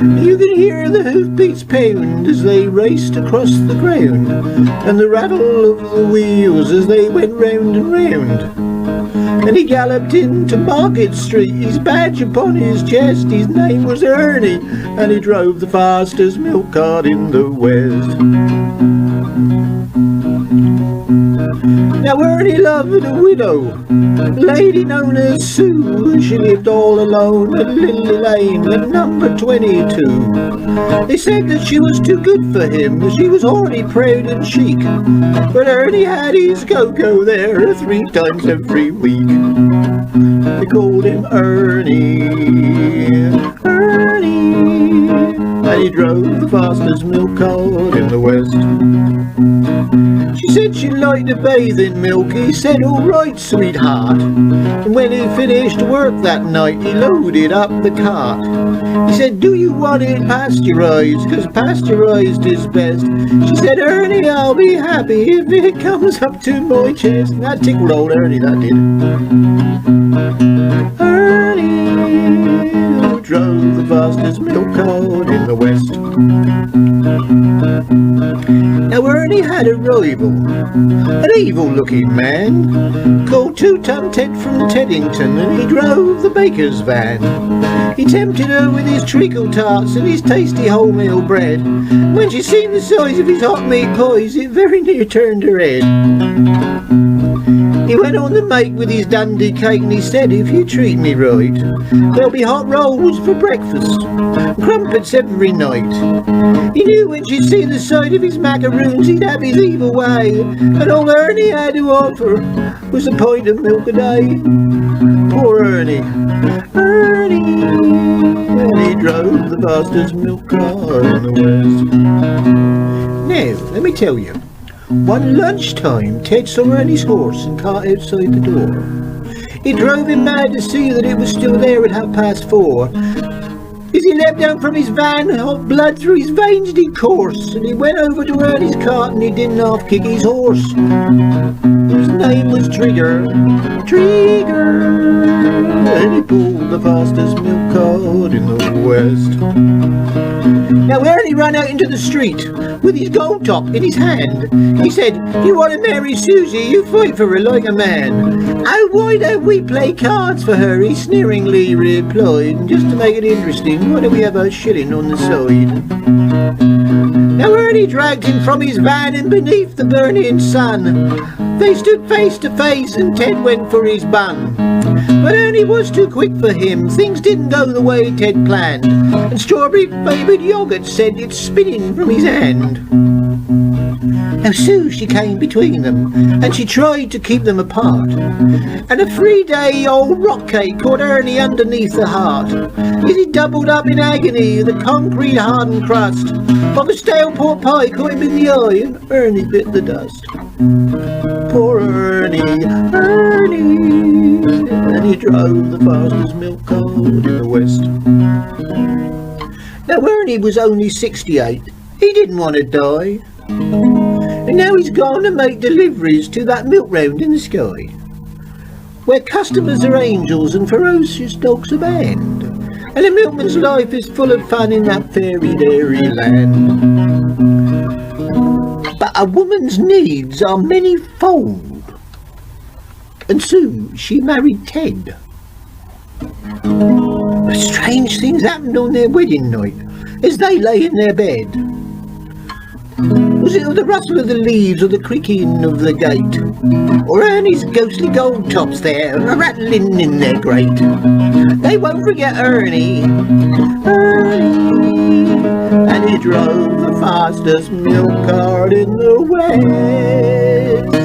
You could hear the hoofbeats pound as they raced across the ground, and the rattle of the wheels as they went round and round. And he galloped into Market Street, his badge upon his chest. His name was Ernie, and he drove the fastest milk cart in the West. Now Ernie loved a widow, a lady known as Sue. She lived all alone at Lily Lane at number 22. They said that she was too good for him, she was already proud and chic. But Ernie had his go-go there 3 times every week. They called him Ernie, Ernie, and he drove the fastest milk cart in the West. She said she liked to bathe in milk. He said, all right, sweetheart. And when he finished work that night, he loaded up the cart. He said, do you want it pasteurised? 'Cause pasteurised is best. She said, Ernie, I'll be happy if it comes up to my chest. And that tickled old Ernie, that did. Ernie, who drove the fastest milk cart in the West. Now Ernie had a rival, an evil-looking man called Two-Ton Ted from Teddington, and he drove the baker's van. He tempted her with his treacle tarts and his tasty wholemeal bread. When she seen the size of his hot meat pies, it very near turned her head. He went on the make with his Dundee cake, and he said, if you treat me right, there'll be hot rolls for breakfast, crumpets every night. He knew when she'd see the sight of his macaroons, he'd have his evil way, and all Ernie had to offer was a pint of milk a day. Poor Ernie, Ernie, and he drove the fastest milk car in the West. Now, let me tell you, one lunchtime, Ted saw Ernie's horse and cart outside the door. It drove him mad to see that it was still there at 4:30. As he leapt down from his van, hot blood through his veins did course, and he went over to Ernie's cart and he didn't half kick his horse. His name was Trigger, Trigger, and he pulled the fastest milk cart in the West. Now Ernie ran out into the street with his gold top in his hand. He said, you want to marry Susie, you fight for her like a man. Oh, why don't we play cards for her, he sneeringly replied. And just to make it interesting, why don't we have a shilling on the side? Now Ernie dragged him from his van and beneath the burning sun. They stood face to face and Ted went for his bun. But Ernie was too quick for him, things didn't go the way Ted planned, and strawberry flavoured yoghurt said it's spinning from his hand. Now Sue, she came between them, and she tried to keep them apart, and a 3-day old rock cake caught Ernie underneath the heart. As he doubled up in agony, the concrete hardened crust of a stale pork pie caught him in the eye, and Ernie bit the dust. Poor Ernie, Ernie, and he drove the fastest milk cart in the West. Now Ernie was only 68, he didn't want to die. And now he's gone to make deliveries to that milk round in the sky, where customers are angels and ferocious dogs are banned, and a milkman's life is full of fun in that fairy dairy land. But a woman's needs are many-fold, and soon she married Ted. But strange things happened on their wedding night as they lay in their bed. Was it the rustle of the leaves or the creaking of the gate, or Ernie's ghostly gold tops there rattling in their grate? They won't forget Ernie, Ernie, and he drove the fastest milk cart in the West.